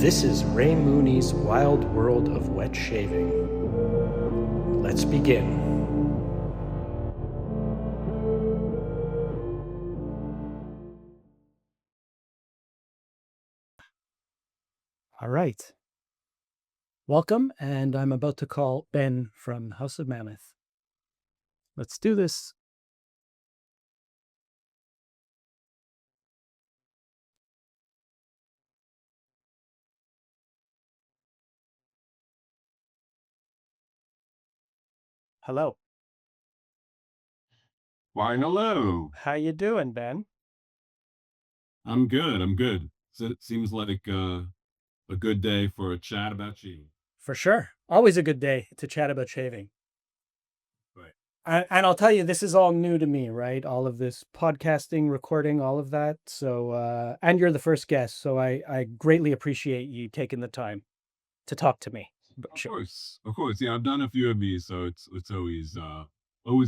This is Ray Mooney's Wild World of Wet Shaving. Let's begin. All right. Welcome, and I'm about to call Ben from House of Mammoth. Let's do this. Hello. Why, hello. How you doing, Ben? I'm good. I'm good. So it seems like a good day for a chat about cheating. For sure. Always a good day to chat about shaving. Right. And I'll tell you, this is all new to me, right? All of this podcasting, recording, all of that. So, and you're the first guest, so I greatly appreciate you taking the time to talk to me. Of course. Of course. Yeah, I've done a few of these, so it's always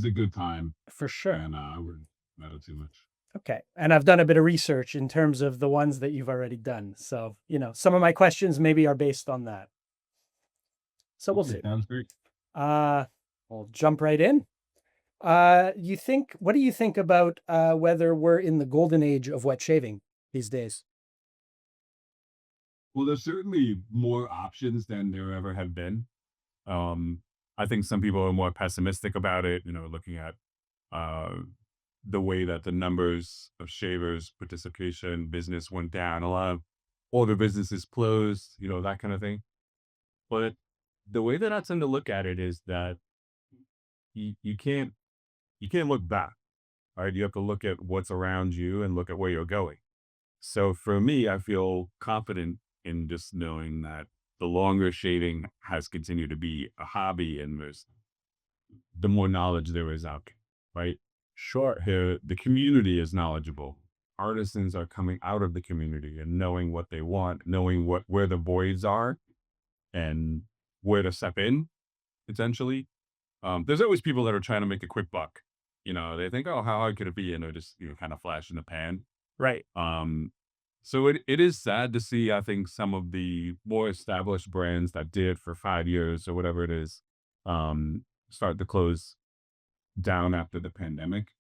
a good time. For sure. And I wouldn't matter too much. Okay. And I've done a bit of research in terms of the ones that you've already done. So, some of my questions maybe are based on that. So we'll see. Sounds great. We'll jump right in. What do you think about whether we're in the golden age of wet shaving these days? Well, there's certainly more options than there ever have been. Um, I think some people are more pessimistic about it, looking at uh the way that the numbers of shavers participation business went down. A lot of older businesses closed, that kind of thing. But the way that I tend to look at it is that you can't look back, right? You have to look at what's around you and look at where you're going. So for me, I feel confident in just knowing that the longer shaving has continued to be a hobby and the more knowledge there is out there, right? Sure. Here, the community is knowledgeable. Artisans are coming out of the community and knowing what they want, knowing where the voids are and where to step in, essentially. There's always people that are trying to make a quick buck. They think, oh, how hard could it be? And they're just, kind of flash in the pan. Right. So it is sad to see, I think, some of the more established brands that did for 5 years or whatever it is, start to close down after the pandemic.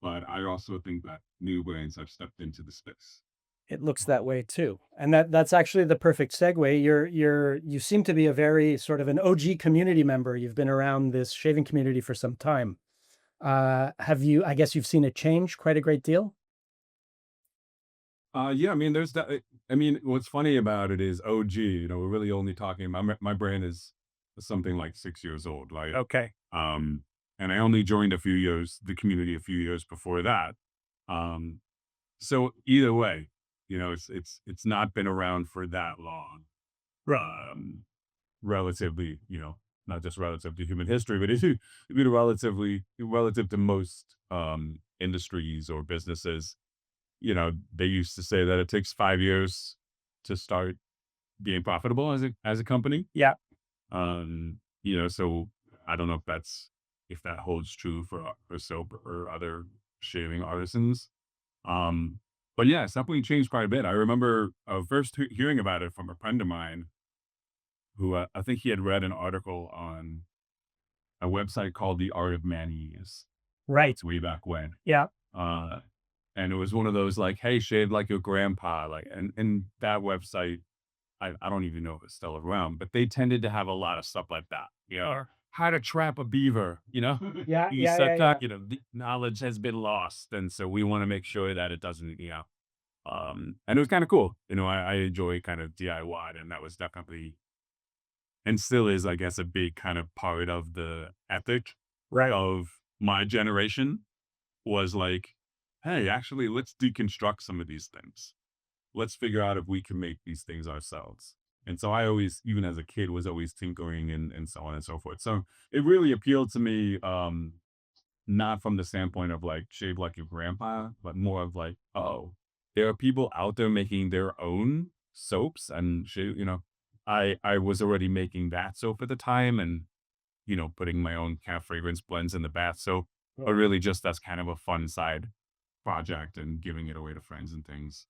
But I also think that new brands have stepped into the space. It looks that way too. And that's actually the perfect segue. You seem to be a very sort of an OG community member. You've been around this shaving community for some time. I guess you've seen it change quite a great deal? Yeah, I mean, there's that. I mean, what's funny about it is OG. We're really only talking. My brand is something like 6 years old. Like, Okay. and I only joined the community a few years before that. Um, so either way, it's not been around for that long. Right. Relatively, not just relative to human history, but it's been relative to most industries or businesses. They used to say that it takes 5 years to start being profitable as a company. Yeah. So I don't know if that holds true for soap or other shaving artisans. But yeah, it's definitely changed quite a bit. I remember first hearing about it from a friend of mine who I think he had read an article on a website called The Art of Man-Ease. Right. It's way back when. Yeah. Uh, and it was one of those like, hey, shave like your grandpa. Like, and that website, I don't even know if it's still around, but they tended to have a lot of stuff like that. Or how to trap a beaver, Yeah. you Yeah. said Yeah. that, the knowledge has been lost. And so we want to make sure that it doesn't, and it was kind of cool. I enjoy kind of DIY, and that was definitely and still is, I guess, a big kind of part of the ethic Right. of my generation was like, hey, actually, let's deconstruct some of these things. Let's figure out if we can make these things ourselves. And so I always, even as a kid, was always tinkering and so on and so forth. So it really appealed to me, not from the standpoint of like shave like your grandpa, but more of like, oh, there are people out there making their own soaps and shave, I was already making bath soap at the time and, putting my own kind of fragrance blends in the bath soap, but really just as kind of a fun side project and giving it away to friends and things.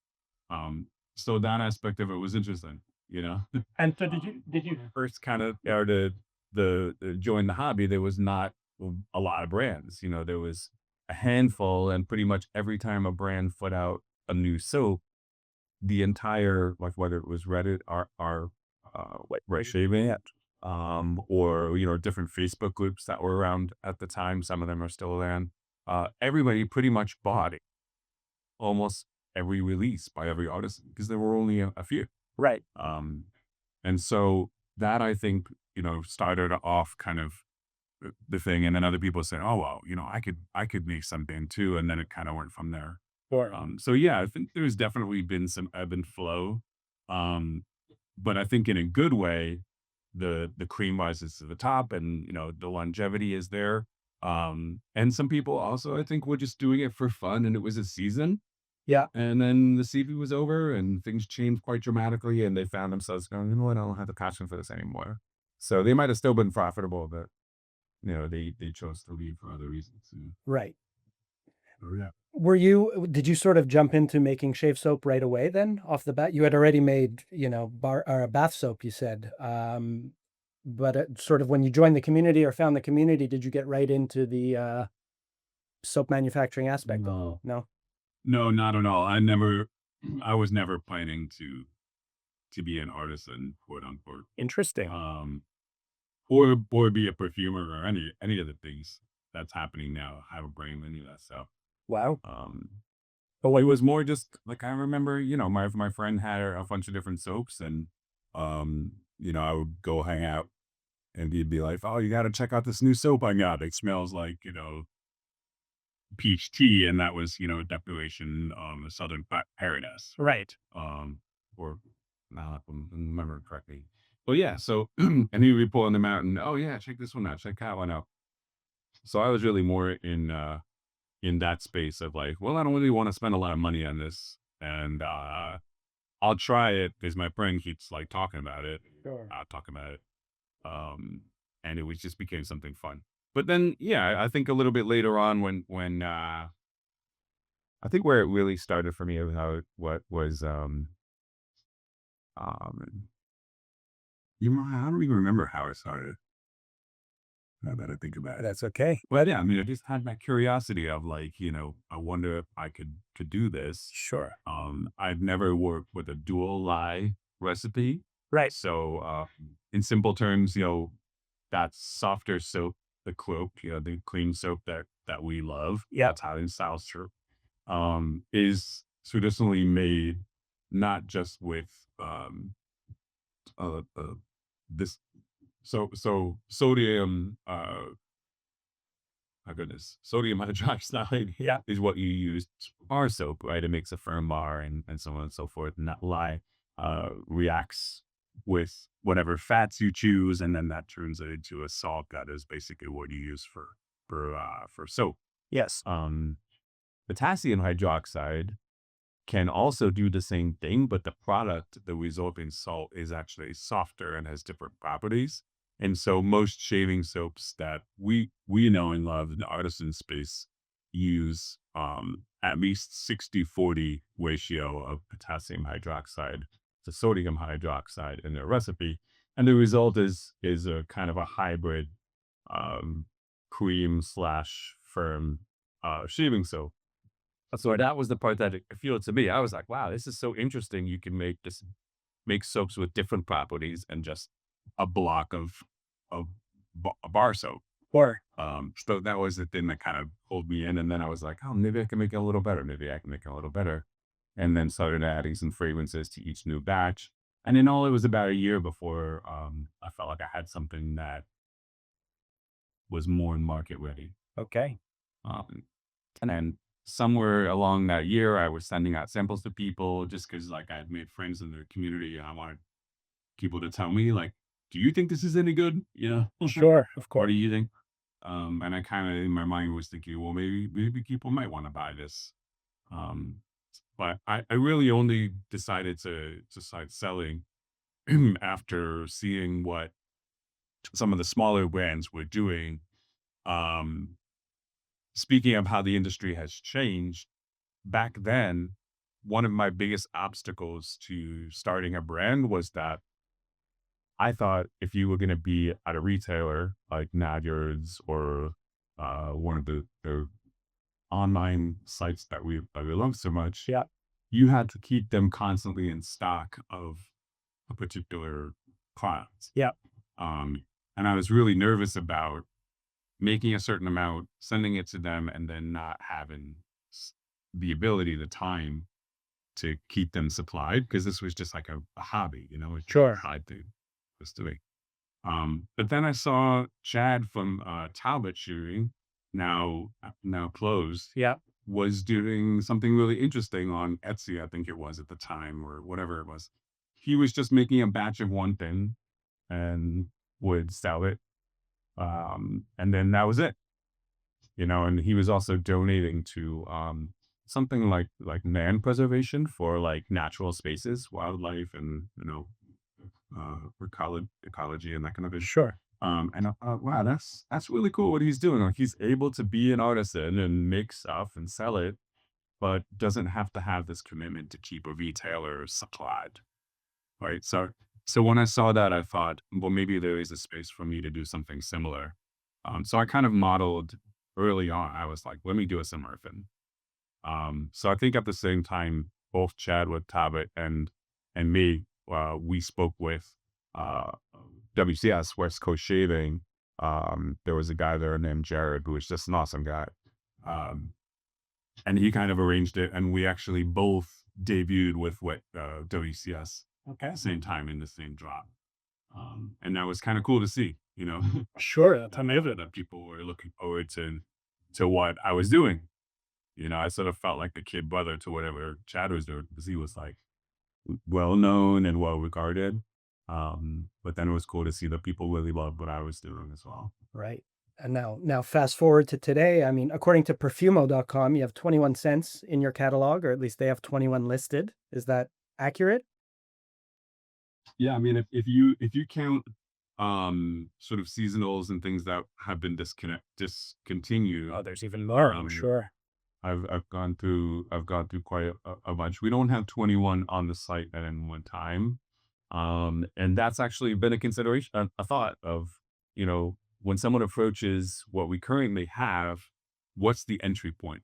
So that aspect of it was interesting. you know? And so did you First kind of or the join the hobby, there was not a lot of brands. You know, there was a handful, and pretty much every time a brand put out a new soap, the entire like whether it was Reddit, our like Right Shaving It, or you know, different Facebook groups that were around at the time. Some of them are still around. Everybody pretty much bought it, almost every release by every artist because there were only a few. right. Um, and so that I think, you know, started off kind of the thing. And then other people said, oh, well, you know, I could make something too. And then it kind of went from there. Sure. So yeah, I think there's definitely been some ebb and flow. Um, but I think in a good way, the cream rises to the top and, you know, the longevity is there. And some people also, I think, were just doing it for fun and it was a season. Yeah. And then the CV was over and things changed quite dramatically, and they found themselves going, "You know what? I don't have the passion for this anymore." So they might have still been profitable, but, you know, they chose to leave for other reasons. Right. So, yeah. Did you sort of jump into making shave soap right away then off the bat? You had already made, bar or bath soap, you said. But sort of when you joined the community or found the community, did you get right into the soap manufacturing aspect? No. No? No, not at all. I was never planning to be an artisan, quote unquote. Interesting. Um, or be a perfumer or any of the things that's happening now. Have a brain, any of that stuff. Wow. Um, But It what was more just like I remember, you know, my friend had a bunch of different soaps, and you know, I would go hang out, and he'd be like, "Oh, you got to check out this new soap I got. It smells like, you know, peach tea," and that was, you know, a declaration the Southern Paradise, right. um, or now if I remember correctly. But yeah, so and he'd be pulling them out, and oh yeah, check this one out, check that one out. So I was really more in that space of like, well, I don't really want to spend a lot of money on this, and I'll try it because my friend keeps like talking about it, Sure. talking about it. Um, and it was just became something fun. But then, yeah, I think a little bit later on when I think where it really started for me was how what was um you know, I don't even remember how it started. Now that I think about it. That's okay. Well, yeah, I mean, I just had my curiosity of like, you know, I wonder if I could do this. Sure. I've never worked with a dual lye recipe. Right. So, in simple terms, you know, that softer soap, the cloak, you know, the clean soap that we love, Yep. Italian style soap, is traditionally made not just with uh this sodium my goodness, sodium hydroxide Yeah. is what you use bar soap, right? It makes a firm bar and so on and so forth. And that lye reacts with whatever fats you choose, and then that turns it into a salt that is basically what you use for soap. Yes. Potassium hydroxide can also do the same thing, but the product, the resulting salt, is actually softer and has different properties. And so most shaving soaps that we know and love in the artisan space use at least 60-40 ratio of potassium hydroxide to sodium hydroxide in their recipe. And the result is a kind of a hybrid um, cream slash firm shaving soap. So that was the part that it appealed to me. I was like, wow, this is so interesting. You can make soaps with different properties and just a block of bar soap. Or So that was the thing that kind of pulled me in. And then I was like, oh, maybe I can make it a little better. Maybe I can make it a little better. And then started adding some fragrances to each new batch. And in all, it was about a year before I felt like I had something that was more market ready. okay. Um, And then somewhere along that year, I was sending out samples to people just because, like, I had made friends in the community and I wanted people to tell me, like, do you think this is any good? You know, Sure. Of what course. do you think? And I kind of in my mind was thinking, well, maybe people might want to buy this. Um, but I really only decided to start selling after seeing what some of the smaller brands were doing. Um, Speaking of how the industry has changed, back then one of my biggest obstacles to starting a brand was that I thought if you were going to be at a retailer like Nadyard's or one of the online sites that we love so much, Yeah. you had to keep them constantly in stock of a particular product. Yeah. Um, and I was really nervous about making a certain amount, sending it to them, and then not having the ability, the time to keep them supplied because this was just like a hobby, it's just a Sure. side thing was doing. But then I saw Chad from Talbot Shooting, now closed, Yeah. was doing something really interesting on Etsy, I think it was at the time, or whatever it was. He was just making a batch of one thing and would sell it. And then that was it, and he was also donating to something like land preservation for like natural spaces, wildlife, and ecology and that kind of thing. Sure. And I thought, wow, that's really cool what he's doing. Like he's able to be an artisan and make stuff and sell it, but doesn't have to have this commitment to keep a retailer supplied. Right. So when I saw that, I thought, well, maybe there is a space for me to do something similar. So I kind of modeled early on. I was like, let me do a similar thing. So I think at the same time, both Chad with Tabit and me, we spoke with uh, WCS West Coast Shaving. There was a guy there named Jared who was just an awesome guy, um, and he kind of arranged it, and we actually both debuted with what WCS Okay. at the same time in the same drop, and that was kind of cool to see. Sure. That's That people were looking forward to what I was doing. I sort of felt like the kid brother to whatever Chad was doing because he was like well known and well regarded. But then it was cool to see that people really loved what I was doing as well. Right. And now fast forward to today. I mean, according to perfumo.com, you have 21 cents in your catalog, or at least they have 21 listed. Is that accurate? Yeah, I mean, if you count sort of seasonals and things that have been discontinued, Oh, there's even more, I'm um, sure. I've gone through quite a bunch. We don't have 21 on the site at any one time. And that's actually been a consideration, a thought of, when someone approaches what we currently have, what's the entry point?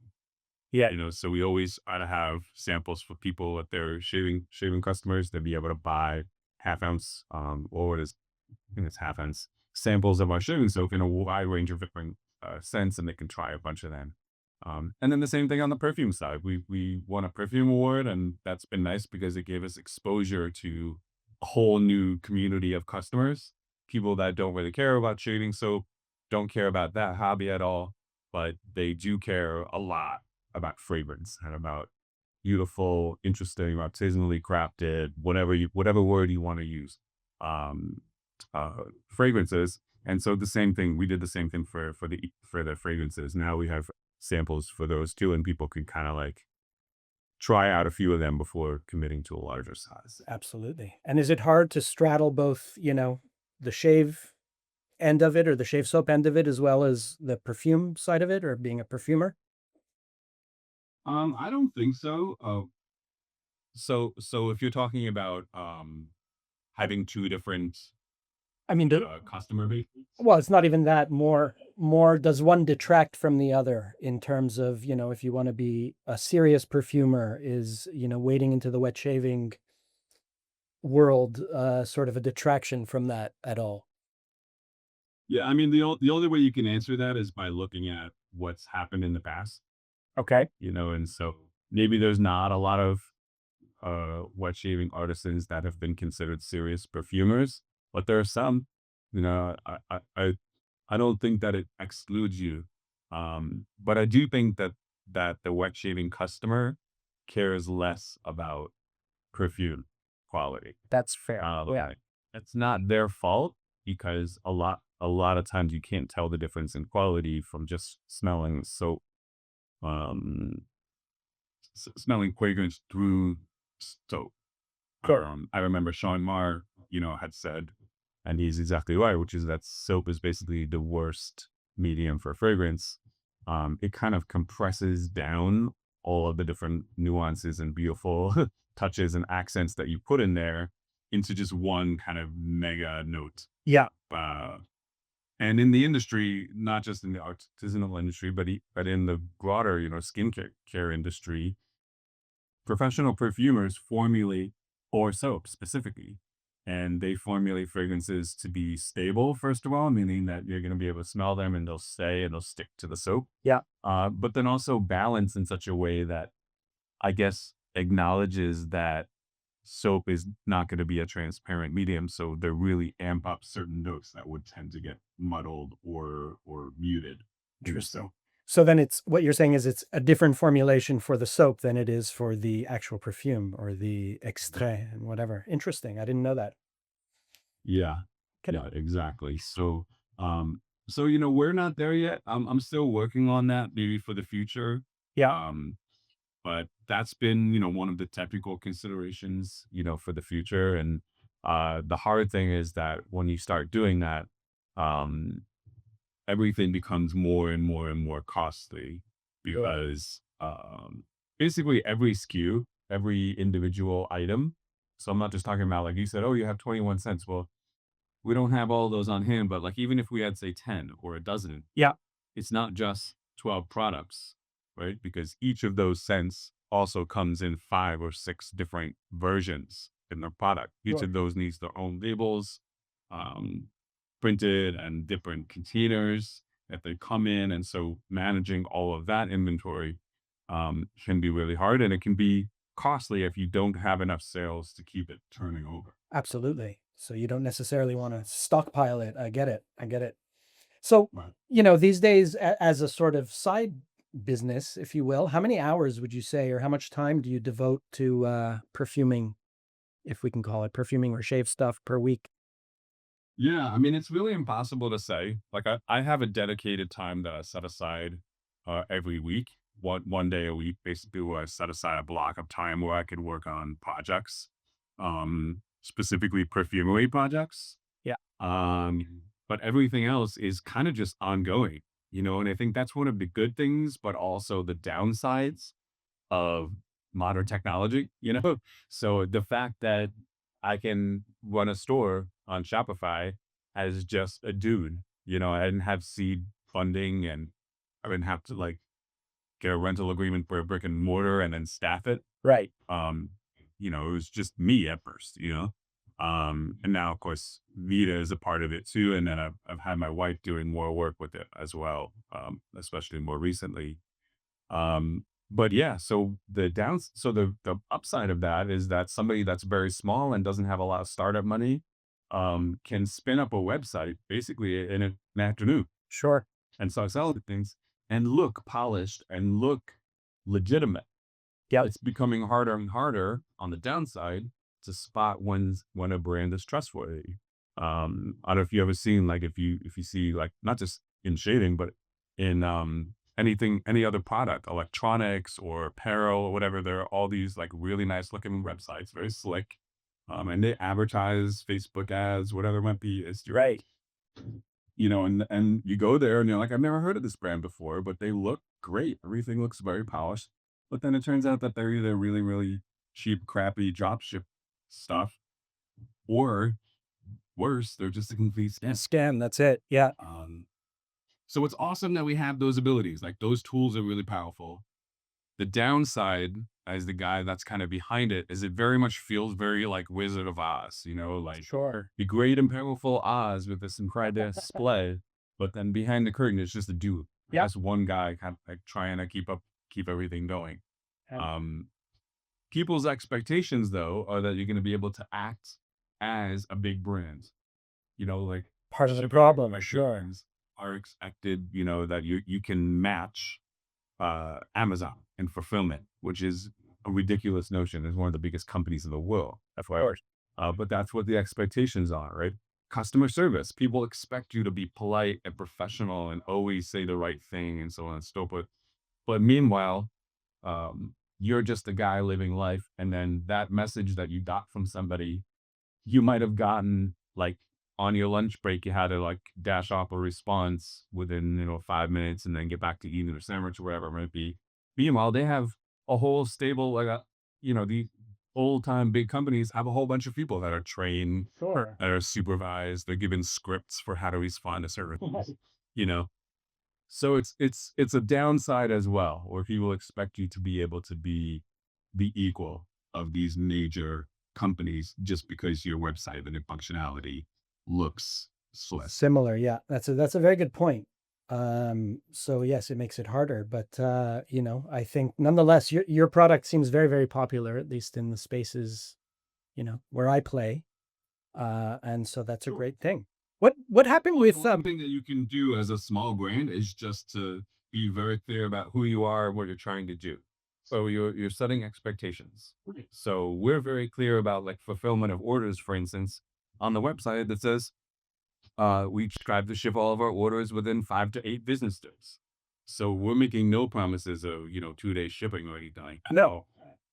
Yeah. So we always try to have samples for people at their shaving customers to be able to buy half ounce, or what is, I think it's half ounce samples of our shaving soap in a wide range of different scents, and they can try a bunch of them. And then the same thing on the perfume side. We won a perfume award, and that's been nice because it gave us exposure to a whole new community of customers, people that don't really care about shaving soap, don't care about that hobby at all, but they do care a lot about fragrance and about beautiful, interesting, artisanally crafted, whatever word you want to use, um, fragrances. And so the same thing, we did the same thing for the fragrances. Now we have samples for those too, and people can kind of like try out a few of them before committing to a larger size. Absolutely. And is it hard to straddle both, the shave end of it or the shave soap end of it as well as the perfume side of it or being a perfumer? I don't think so. So if you're talking about having two different I mean, customer bases. well, it's not even that. More does one detract from the other in terms of, if you want to be a serious perfumer, is, wading into the wet shaving world sort of a detraction from that at all? Yeah, I mean the only way you can answer that is by looking at what's happened in the past, Okay. and so maybe there's not a lot of wet shaving artisans that have been considered serious perfumers, but there are some. I don't think that it excludes you, but I do think that the wet shaving customer cares less about perfume quality. That's fair. Yeah. Like, it's not their fault because a lot of times you can't tell the difference in quality from just smelling soap, um, smelling fragrance through soap. Sure. I remember Sean Marr, had said, and he's exactly right, which is that soap is basically the worst medium for fragrance. It kind of compresses down all of the different nuances and beautiful touches and accents that you put in there into just one kind of mega note. Yeah, Uh, and in the industry, not just in the artisanal industry, but in the broader, skincare care industry, professional perfumers formulate or soap specifically, and they formulate fragrances to be stable, first of all, meaning that you're going to be able to smell them and they'll stay and they'll stick to the soap. yeah, But then also balance in such a way that I guess acknowledges that soap is not going to be a transparent medium, so they really amp up certain notes that would tend to get muddled or muted in the interesting. soap. So then it's what you're saying is it's a different formulation for the soap than it is for the actual perfume or the extrait and whatever. Interesting. I didn't know that. Yeah. Could Yeah, exactly. So we're not there yet. I'm still working on that maybe for the future. yeah, Um, but that's been, one of the technical considerations, for the future. And the hard thing is that when you start doing that, um, everything becomes more and more and more costly sure. because basically every SKU, every individual item. So I'm not just talking about like you said, oh, you have 21 cents. Well, we don't have all those on hand, but like even if we had say 10 or a dozen, Yeah, it's not just 12 products, right? Because each of those scents also comes in 5 or 6 different versions in the product. Each sure. of those needs their own labels, um, printed and different containers that they come in. And so managing all of that inventory can be really hard and it can be costly if you don't have enough sales to keep it turning over. Absolutely. So you don't necessarily want to stockpile it. I get it. I get it. So, Right. these days, as a sort of side business, if you will, how many hours would you say, or how much time do you devote to perfuming, if we can call it perfuming or shave stuff per week? Yeah, I mean, it's really impossible to say. Like, I have a dedicated time that I set aside every week, one day a week, basically, where I set aside a block of time where I could work on projects, specifically perfumery projects. Yeah, But everything else is kind of just ongoing, and I think that's one of the good things, but also the downsides of modern technology. So the fact that I can run a store on Shopify as just a dude, I didn't have seed funding and I didn't have to like get a rental agreement for a brick and mortar and then staff it. right. Um, it was just me at first. And now of course Vita is a part of it too. And then I've had my wife doing more work with it as well, especially more recently. But yeah, so the upside of that is that somebody that's very small and doesn't have a lot of startup money, can spin up a website basically in an afternoon Sure. and start selling things and look polished and look legitimate. Yep. It's becoming harder and harder on the downside to spot when a brand is trustworthy. I don't know if you ever seen like if you see like not just in shading, but in any other product, electronics or apparel or whatever, there are all these like really nice looking websites, very slick. And they advertise Facebook ads, whatever it might be. It's Right. and you go there and you're like, I've never heard of this brand before, but they look great. Everything looks very polished. But then it turns out that they're either really, really cheap, crappy drop ship stuff, or worse, they're just a complete scam. Scam. That's it. Yeah. Um, so it's awesome that we have those abilities. Like those tools are really powerful. The downside, as the guy that's kind of behind it, is it very much feels very like Wizard of Oz, like Sure. the great and powerful Oz with this incredible display, but then behind the curtain is just a dude. Yep. That's one guy kind of like trying to keep everything going. And Um, People's expectations though are that you're going to be able to act as a big brand. Like part of the shipping problem. Sure. expectations are expected, that you can match Amazon and fulfillment, which is a ridiculous notion. It's one of the biggest companies in the world, FYI. But that's what the expectations are, right? Customer service. People expect you to be polite and professional and always say the right thing and so on and so forth. But meanwhile, you're just a guy living life. And then that message that you got from somebody, you might have gotten like on your lunch break, you had to like dash off a response within, 5 minutes and then get back to eating their sandwich or whatever it might be. Meanwhile, they have a whole stable, like the old time big companies have a whole bunch of people that are trained, Sure. that are supervised, they're given scripts for how to respond to certain things, you know? So it's a downside as well, where people expect you to be able to be the equal of these major companies just because your website and your functionality looks slick. Similar, yeah. That's a very good point. So yes, it makes it harder, but I think nonetheless, your product seems very, very popular, at least in the spaces, where I play. And so that's a Sure. great thing. What happened Well, the with one thing that you can do as a small brand is just to be very clear about who you are and what you're trying to do. So you're setting expectations. Right. So we're very clear about like fulfillment of orders, for instance, on the website that says we strive to ship all of our orders within 5 to 8 business days. So we're making no promises of 2 days shipping or anything like that. No,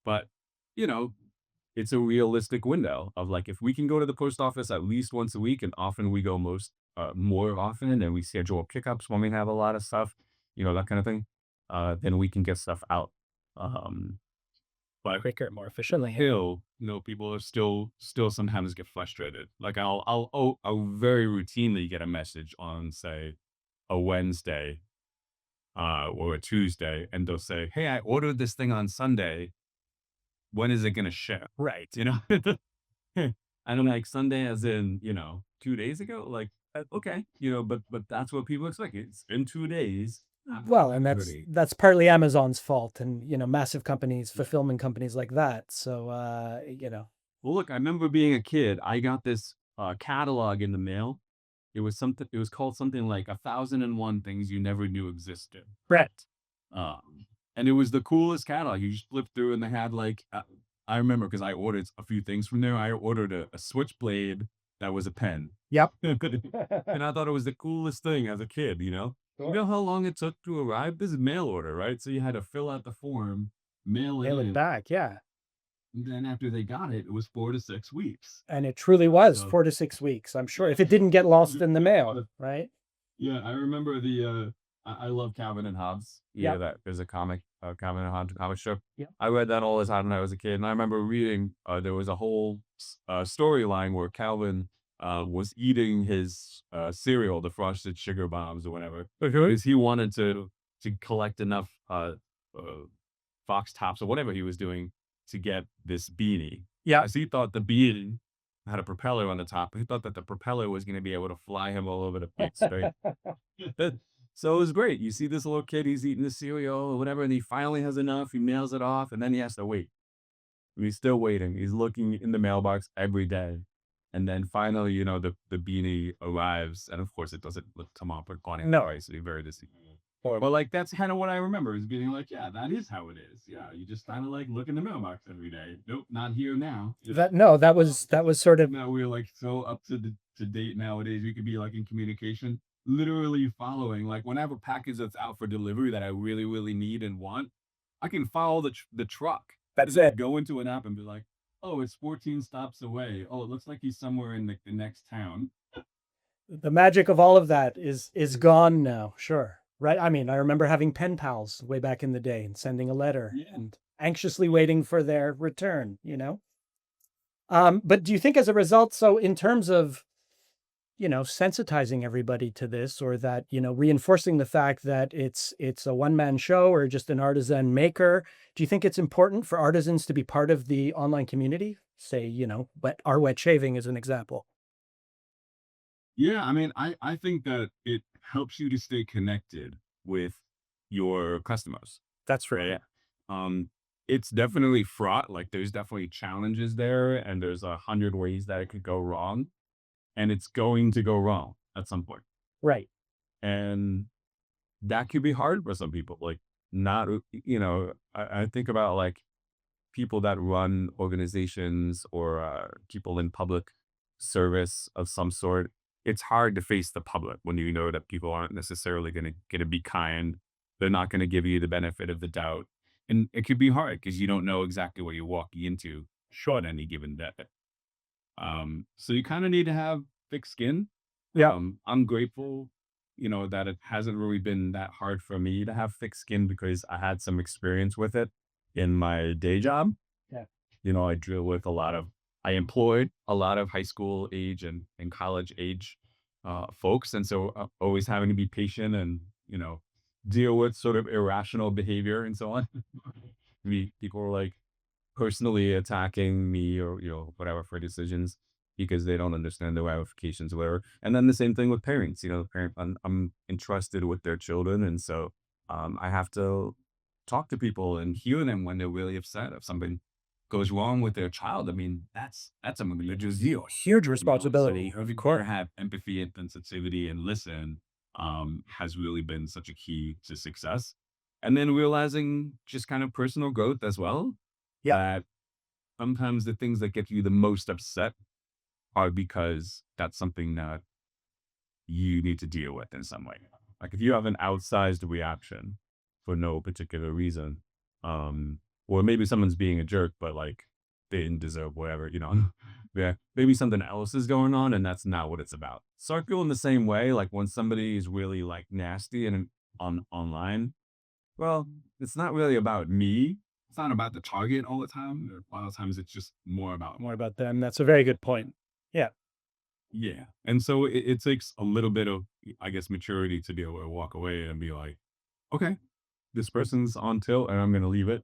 but you know it's a realistic window of like if we can go to the post office at least once a week, and often we go more often, and we schedule pickups when we have a lot of stuff, that kind of thing. Then we can get stuff out. Um, but quicker, more efficiently? still, people are still sometimes get frustrated. Like I'll very routinely get a message on say a Wednesday or a Tuesday, and they'll say, "Hey, I ordered this thing on Sunday. When is it gonna ship?" Right. And I'm like, Sunday as in, 2 days ago? Like, okay, but that's what people expect. It's been 2 days. Well, and that's Already. that's partly Amazon's fault and, massive companies, Yeah. fulfillment companies like that. So, Well, look, I remember being a kid, I got this catalog in the mail. It was called something like 1,001 Things You Never Knew Existed. Brett. And it was the coolest catalog. You just flip through and they had like, I remember because I ordered a few things from there. I ordered a switchblade that was a pen. Yep. And I thought it was the coolest thing as a kid, you know? You Sure. know how long it took to arrive? This is mail order, right? So you had to fill out the form, mail it Mail it in, back, yeah. and then after they got it, it was 4 to 6 weeks. And it truly was So 4 to 6 weeks, I'm sure, if it didn't get lost in the mail, right? yeah, I remember I love Calvin and Hobbes. Yeah, Yep, that there's a comic, Calvin and Hobbes comic strip. yep. I read that all the time when I was a kid, and I remember reading. There was a whole storyline where Calvin was eating his cereal, the frosted sugar bombs or whatever, Okay. because he wanted to collect enough uh, fox tops or whatever he was doing to get this beanie. Yeah. As he thought the beanie had a propeller on the top. He thought that the propeller was going to be able to fly him all over the place, right? So it was great. You see this little kid, he's eating the cereal or whatever, and he finally has enough. He mails it off, and then he has to wait. And he's still waiting. He's looking in the mailbox every day. And then finally, the beanie arrives. And of course, it doesn't come up with Bonnie No. Price. So he very disappointed. But like, that's kind of what I remember is being like, yeah, that is how it is. Yeah, you just kind of like look in the mailbox every day. Nope, not here now. That was sort of Now we're like so up to date nowadays. We could be like in communication, literally following. Like when I have a package that's out for delivery that I really, really need and want, I can follow the truck. that's it. Go into an app and be like, oh, it's 14 stops away. Oh, it looks like he's somewhere in the next town. The magic of all of that is gone now, sure. Right? I mean, I remember having pen pals way back in the day and sending a letter Yeah. and anxiously waiting for their return? But do you think as a result, so in terms of, sensitizing everybody to this or that, reinforcing the fact that it's a one-man show or just an artisan maker, do you think it's important for artisans to be part of the online community? Say, wet shaving is an example. Yeah, I mean, I think that it helps you to stay connected with your customers. That's for Right. yeah. It's definitely fraught. Like there's definitely challenges there, and there's 100 ways that it could go wrong, and it's going to go wrong at some point. Right. And that could be hard for some people. Like not, I think about like people that run organizations or people in public service of some sort. It's hard to face the public when you know that people aren't necessarily going to be kind. They're not going to give you the benefit of the doubt, and it could be hard because you don't know exactly what you're walking into on any given day. So you kind of need to have thick skin. Yeah. I'm grateful, that it hasn't really been that hard for me to have thick skin because I had some experience with it in my day job. Yeah. I deal with I employed a lot of high school age and college age folks. And so always having to be patient and, deal with sort of irrational behavior and so on. People are like, personally attacking me or whatever for decisions because they don't understand the ramifications or whatever. And then the same thing with parents. I'm entrusted with their children, and so I have to talk to people and hear them when they're really upset if something goes wrong with their child. I mean, that's a religious deal. Huge So responsibility, of learning to course. have empathy and sensitivity and listen has really been such a key to success. And then realizing just kind of personal growth as well, Yeah, that sometimes the things that get you the most upset are because that's something that you need to deal with in some way. Like if you have an outsized reaction for no particular reason, or maybe someone's being a jerk, but like they didn't deserve whatever, yeah, maybe something else is going on and that's not what it's about. Start feeling the same way, like when somebody is really like nasty and online, well, it's not really about me. It's not about the target all the time. A lot of times it's just more about, more about them. That's a very good point. Yeah, yeah. And so it takes a little bit of, I guess, maturity to be able to walk away and be like, okay, this person's on tilt and I'm going to leave it.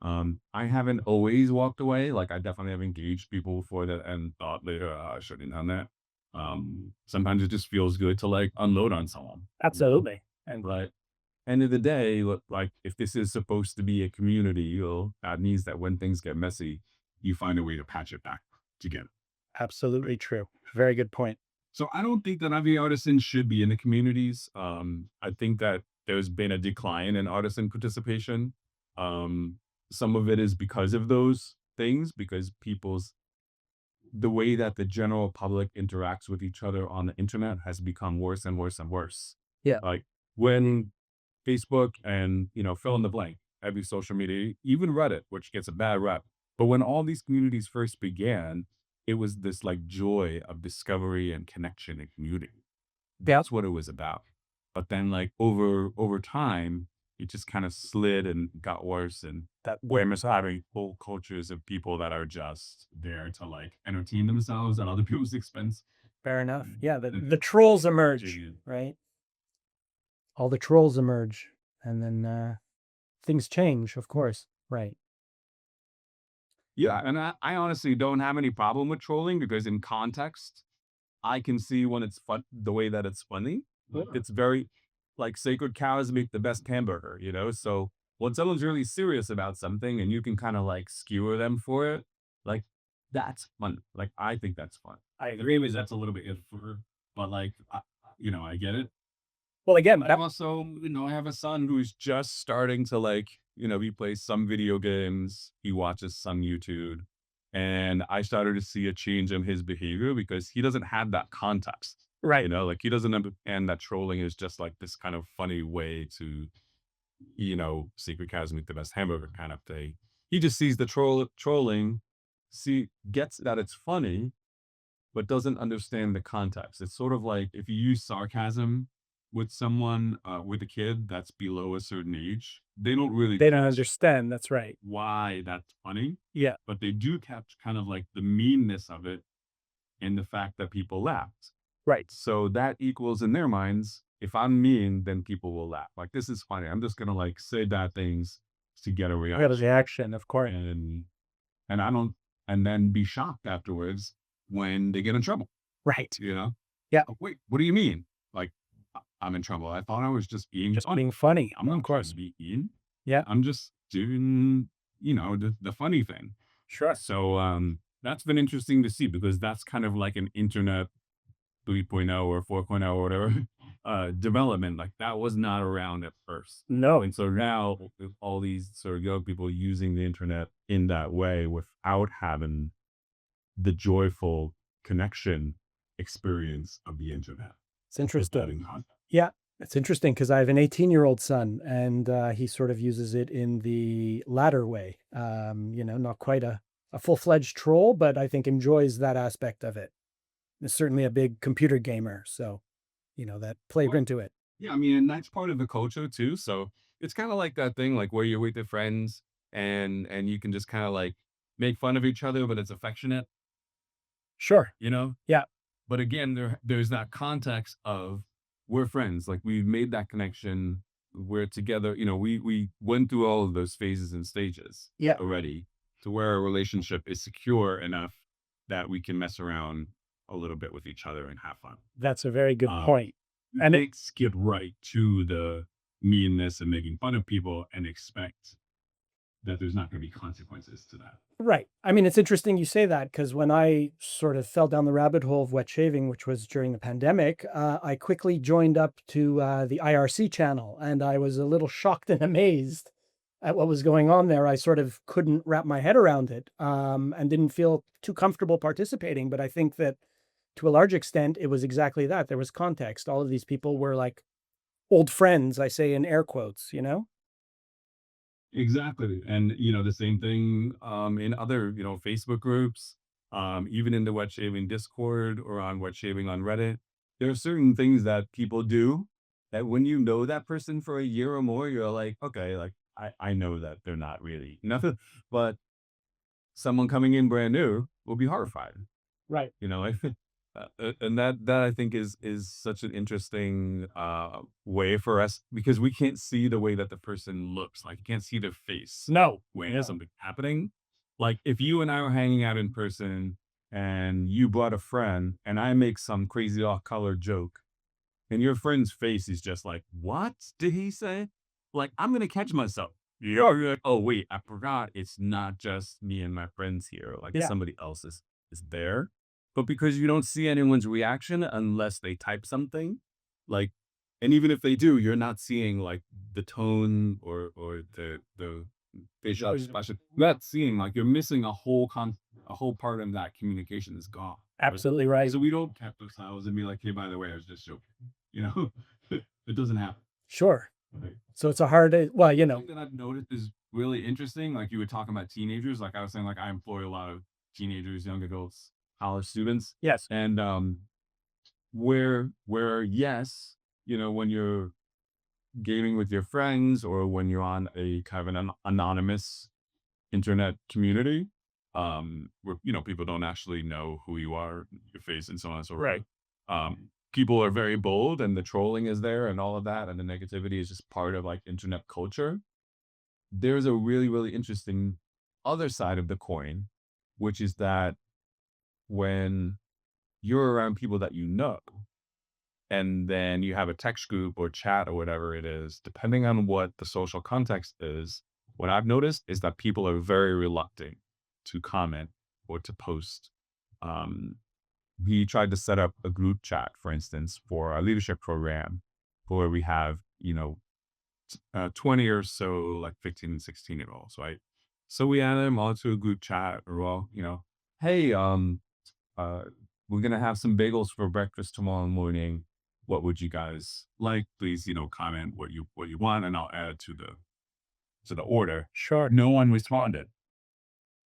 I haven't always walked away. Like I definitely have engaged people before that and thought later, I shouldn't have done that. Sometimes it just feels good to like unload on someone, absolutely. And but end of the day, look, like if this is supposed to be a community, that means that when things get messy, you find a way to patch it back together. absolutely true. Very good point. So I don't think that every artisan should be in the communities. I think that there's been a decline in artisan participation. Um, some of it is because of those things, because the way that the general public interacts with each other on the internet has become worse and worse and worse. Yeah, Like when Facebook and, fill in the blank, every social media, even Reddit, which gets a bad rep. But when all these communities first began, it was this like joy of discovery and connection and community. That's what it was about. But then like over time, it just kind of slid and got worse. And that we're just having whole cultures of people that are just there to like entertain themselves at other people's expense. fair enough. Yeah, And the trolls emerge, genuine. right? All the trolls emerge, and then things change, of course. Right. Yeah, and I honestly don't have any problem with trolling because in context, I can see when it's fun the way that it's funny. It's very like sacred cows make the best hamburger, So when someone's really serious about something and you can kind of like skewer them for it, like that's fun. Like I think that's fun. I agree with that's a little bit for, but like I get it. Well, again, I also, I have a son who's just starting to like, he plays some video games, he watches some YouTube, and I started to see a change in his behavior because he doesn't have that context. right. Like he doesn't understand that trolling is just like this kind of funny way to, secret cows make the best hamburger kind of thing. He just sees the trolling, gets that it's funny, but doesn't understand the context. It's sort of like if you use sarcasm with someone, with a kid that's below a certain age, they don't really They don't catch understand. That's right. why that's funny, Yeah, but they do catch kind of like the meanness of it and the fact that people laughed. right. So that equals in their minds, if I'm mean, then people will laugh. Like this is funny. I'm just gonna like say bad things to get a We got a reaction. reaction, of course. And I don't and then be shocked afterwards when they get in trouble. Right. You know? Yeah, "Oh, wait, what do you mean?" Like, I'm in trouble. I thought I was just being just funny. being funny, I'm of not trying course. to be mean. Yeah, I'm just doing, the funny thing. sure. So, that's been interesting to see because that's kind of like an internet 3.0 or 4.0 or whatever, development. Like, that was not around at first. No, And so now with all these sort of young people using the internet in that way without having the joyful connection experience of the internet. it's With that interesting. in context. Yeah, it's interesting because I have an 18-year-old son, and he sort of uses it in the latter way. Not quite a full-fledged troll, but I think enjoys that aspect of it. Is certainly a big computer gamer, so, that plays Well, into it. yeah, I mean, and that's part of the culture too. So it's kind of like that thing, like where you're with your friends and you can just kind of like make fun of each other, but it's affectionate, Sure. you know? Yeah. But again, there's that context of we're friends. Like we've made that connection. We're together. We went through all of those phases and stages Yeah. already to where a relationship is secure enough that we can mess around a little bit with each other and have fun. That's a very good Um, point. And it they skip right to the meanness and making fun of people and expect that there's not going to be consequences to that. right. I mean, it's interesting you say that because when I sort of fell down the rabbit hole of wet shaving, which was during the pandemic, I quickly joined up to the IRC channel, and I was a little shocked and amazed at what was going on there. I sort of couldn't wrap my head around it, and didn't feel too comfortable participating. But I think that to a large extent, it was exactly that. There was context. All of these people were like old friends, I say in air quotes, you know? Exactly. And the same thing in other, Facebook groups, even in the wet shaving Discord or on wet shaving on Reddit. There are certain things that people do that when you know that person for a year or more, you're like, okay, like I know that they're not really nothing, but someone coming in brand new will be horrified. Right. Like, and that I think is such an interesting way for us because we can't see the way that the person looks. Like, you can't see their face No. when No. something's happening. Like, if you and I were hanging out in person and you brought a friend and I make some crazy off color joke and your friend's face is just like, "What did he say?" Like, I'm gonna catch myself. Yeah, you're like, "Oh, wait, I forgot it's not just me and my friends here, like, Yeah. somebody else is there." But because you don't see anyone's reaction unless they type something, like and even if they do, you're not seeing, like, the tone or the facial expression. You're not seeing, like, you're missing a whole part of that communication is gone. Right? Absolutely right. So we don't tap those tiles and be like, "Hey, by the way, I was just joking." You know? It doesn't happen. Sure. Right. So it's a hard, well, Thing that I've noticed is really interesting, like you were talking about teenagers, like I was saying, like I employ a lot of teenagers, young adults, college students, yes. and where yes, when you're gaming with your friends or when you're on a kind of an anonymous internet community, where people don't actually know who you are, your face, and so on and so forth. Right. People are very bold, and the trolling is there, and all of that, and the negativity is just part of like internet culture. There's a really, really interesting other side of the coin, which is that when you're around people that you know, and then you have a text group or chat or whatever it is, depending on what the social context is, what I've noticed is that people are very reluctant to comment or to post. Um, we tried to set up a group chat, for instance, for our leadership program, where we have, 20 or so, like 15 and 16-year-olds, right? So we added them all to a group chat or all, hey, uh, we're gonna have some bagels for breakfast tomorrow morning. What would you guys like? Please, comment what you want, and I'll add it to the order. Sure. No one responded.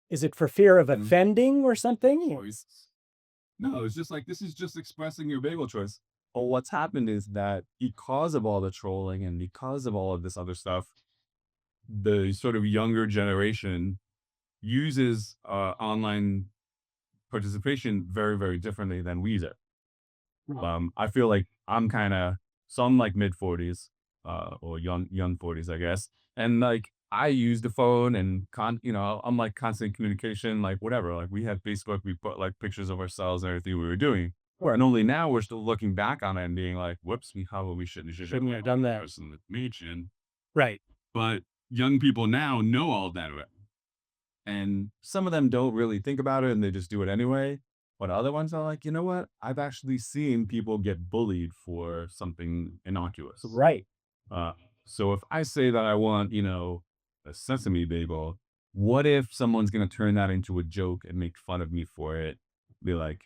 Is it for fear of Mm. offending or something? No, it's just like this is just expressing your bagel choice. Well, what's happened is that because of all the trolling and because of all of this other stuff, the sort of younger generation uses online participation very, very differently than we did. I feel like I'm like mid 40s, or young 40s, I guess. And like I use the phone and I'm like constant communication, like whatever. Like we had Facebook, we put like pictures of ourselves and everything we were doing. Sure. And only now we're still looking back on it and being like, whoops, we shouldn't Shouldn't have done that. person that mentioned. Right. But young people now know all that. And some of them don't really think about it and they just do it anyway. But other ones are like, you know what? I've actually seen people get bullied for something innocuous. Right. Uh, so if I say that I want, a sesame bagel, what if someone's going to turn that into a joke and make fun of me for it? Be like,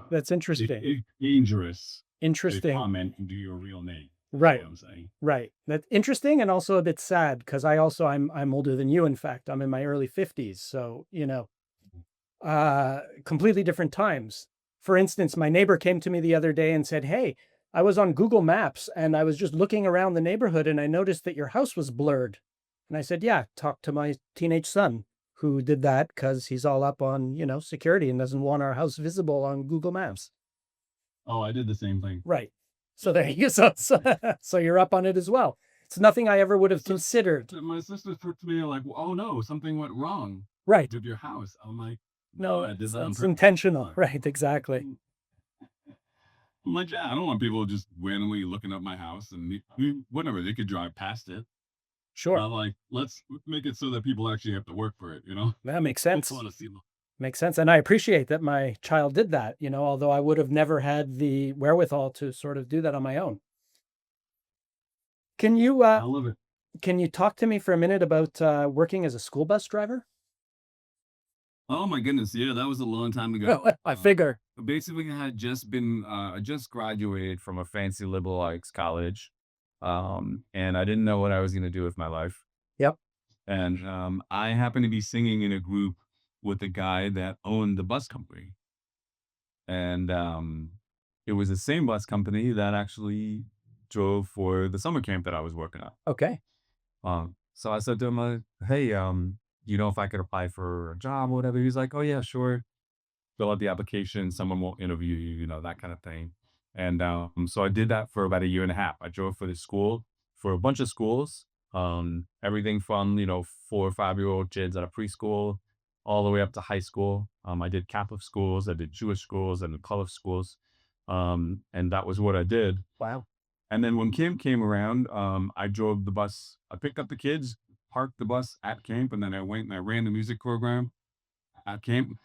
That's interesting. dangerous to Interesting. comment and do your real name. That's Right. all I'm saying. Right. That's interesting and also a bit sad because I'm older than you, in fact. I'm in my early 50s. So, completely different times. For instance, my neighbor came to me the other day and said, "Hey, I was on Google Maps and I was just looking around the neighborhood and I noticed that your house was blurred." And I said, "Yeah, talk to my teenage son who did that because he's all up on, security and doesn't want our house visible on Google Maps." Oh, I did the same thing. Right. So there you go. So you're up on it as well. It's nothing I ever would have So considered. my sister took to me like, "Oh no, something went wrong Right. with your house." I'm like, "No, No, I did that on it's purpose." intentional. Like, Right, exactly. I'm like, "Yeah, I don't want people just randomly looking up my house and whatever. They could drive past it, Sure. but like, let's make it so that people actually have to work for it. You know, That makes people sense. want to see them." Makes sense. And I appreciate that my child did that, although I would have never had the wherewithal to sort of do that on my own. Can you I love it. can you talk to me for a minute about working as a school bus driver? Oh my goodness, yeah, that was a long time ago. Oh, I Uh, figure. Basically, I just graduated from a fancy liberal arts college, and I didn't know what I was going to do with my life. Yep. And I happened to be singing in a group with a guy that owned the bus company, and it was the same bus company that actually drove for the summer camp that I was working at. Okay. So I said to him, "Hey, you know if I could apply for a job or whatever?" He's like, "Oh yeah, sure. Fill out the application. Someone will interview you, that kind of thing." And so I did that for about a year and a half. I drove for the school for a bunch of schools, everything from 4 or 5 year old kids at a preschool, all the way up to high school. I did Catholic schools, I did Jewish schools, and colored schools, and that was what I did. Wow. And then when camp came around, I drove the bus. I picked up the kids, parked the bus at camp, and then I went and I ran the music program at camp.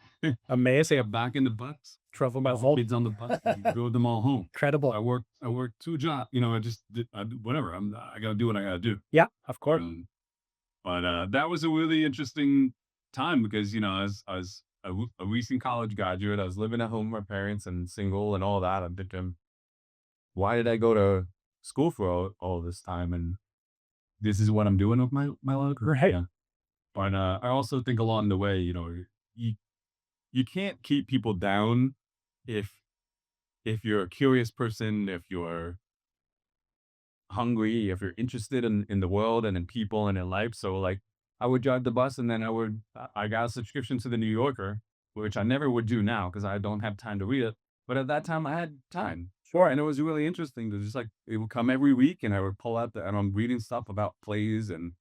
Amazing. Got back in the bus, Travel my got the whole kids on the bus, and drove them all home. So incredible. I worked 2 jobs. I just did whatever. I gotta do what I gotta do. Yeah, of course. Um, but that was a really interesting time because as a recent college graduate, I was living at home with my parents and single and all that. I'm thinking, why did I go to school for all this time? And this is what I'm doing with my life. Right. Yeah. But I also think along the way, you you can't keep people down if you're a curious person, if you're hungry, if you're interested in the world and in people and in life. So like I would drive the bus and then I got a subscription to the New Yorker, which I never would do now because I don't have time to read it. But at that time I had time. Sure. And it was really interesting to just like it would come every week and I would pull out and I'm reading stuff about plays and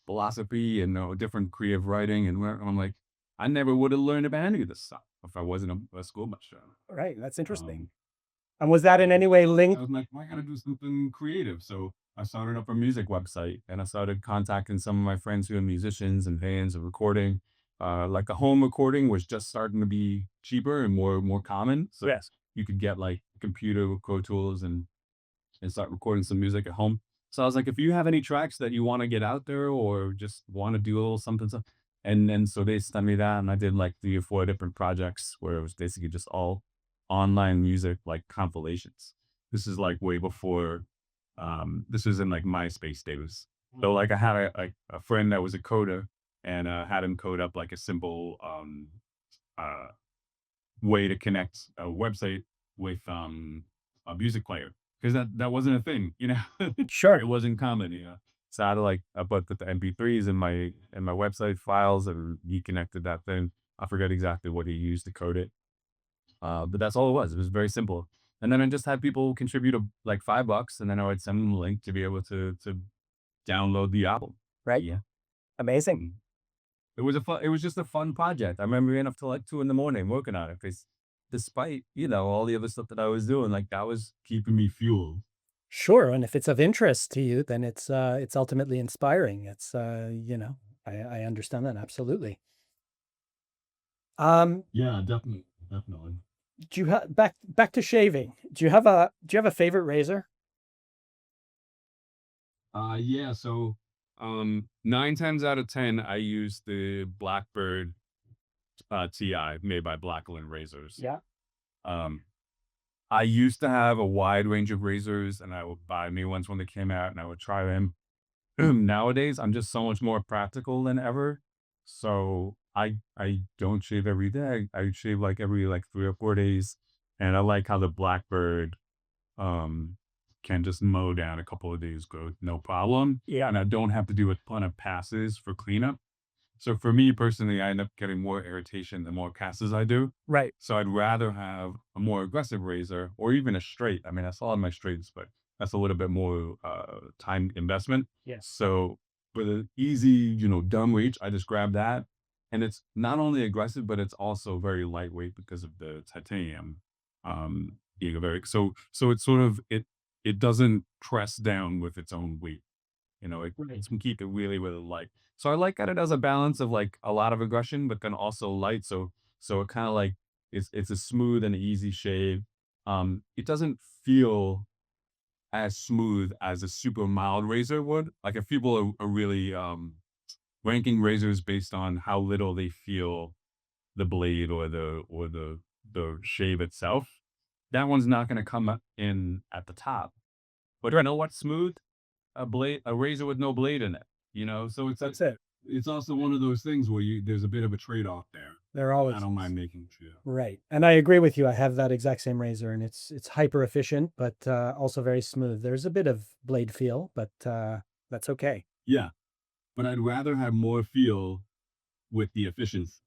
philosophy and different creative writing and I'm like, I never would have learned about any of this stuff if I wasn't a school bus driver. Right. That's interesting. Um, And was that in any way I linked? was like, "Why gotta do something creative?" So I started up a music website and I started contacting some of my friends who are musicians and bands and recording. Like a home recording was just starting to be cheaper and more common. So Yes. you could get like computer Pro Tools and start recording some music at home. So I was like, if you have any tracks that you want to get out there or just want to do a little something, and then so they sent me that, and I did like 3 or 4 different projects where it was basically just all online music, like compilations. This is like way before. This was in like MySpace days. So like I had a friend that was a coder, and had him code up like a simple uh way to connect a website with a music player because that wasn't a thing, Sure. it wasn't common, So I had to like I put the MP3s in my website files and he connected that thing. I forget exactly what he used to code it, but that's all it was. It was very simple. And then I just had people contribute like $5, and then I would send them a link to be able to download the album. Right. Yeah. Amazing. Mm. It was just a fun project. I remember being up till like 2 in the morning working on it because despite, all the other stuff that I was doing, like that was keeping me fueled. Sure. And if it's of interest to you, then it's ultimately inspiring. I understand that absolutely. Um, Yeah, definitely. Definitely. do you have back to shaving? Do you have a favorite razor? Yeah, so 9 times out of 10 I use the Blackbird TI made by Blackland Razors. Yeah. Um I used to have a wide range of razors and I would buy new ones when they came out and I would try them. Nowadays, I'm just so much more practical than ever. So I don't shave every day. I shave like every like 3 or 4 days. And I like how the Blackbird um can just mow down a couple of days growth, no problem. Yeah. And I don't have to do a ton of passes for cleanup. So for me personally, I end up getting more irritation the more passes I do. Right. So I'd rather have a more aggressive razor or even a straight. I mean, I saw on my straights, but that's a little bit more time investment. Yeah. So for the easy, dumb reach, I just grab that. And it's not only aggressive, but it's also very lightweight because of the titanium. Being a very so it's sort of it doesn't press down with its own weight. Right. It can keep it really, really light. So I like at it as a balance of like a lot of aggression, but then also light. So it kind of like it's a smooth and easy shave. It doesn't feel as smooth as a super mild razor would. Like if people are really ranking razors based on how little they feel the blade or the shave itself, that one's not going to come in at the top. But you know what's smooth? A razor with no blade in it. So That's it. it's also one of those things where there's a bit of a trade-off there. There I always don't is. mind making sure. Right. And I agree with you. I have that exact same razor and it's hyper efficient, but also very smooth. There's a bit of blade feel, but that's okay. Yeah, but I'd rather have more feel with the efficiency.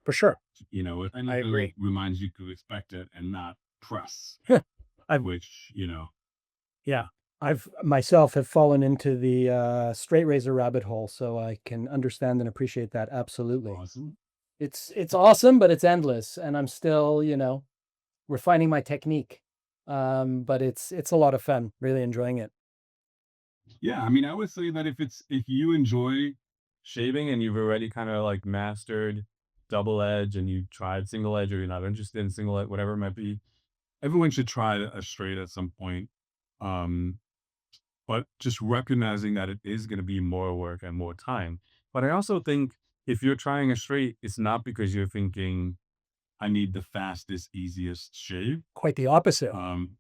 For sure. If I anything, it agree. reminds you to expect it and not press, I've which. Yeah. I've myself have fallen into the straight razor rabbit hole, so I can understand and appreciate that absolutely. Awesome. It's awesome, but it's endless and I'm still, refining my technique. But it's a lot of fun, really enjoying it. Yeah, I mean, I would say that if you enjoy shaving and you've already kind of like mastered double edge and you tried single edge or you're not interested in single edge, whatever it might be, everyone should try a straight at some point. Um, but just recognizing that it is going to be more work and more time. But I also think if you're trying a straight, it's not because you're thinking, I need the fastest, easiest shave. Quite the opposite. Um,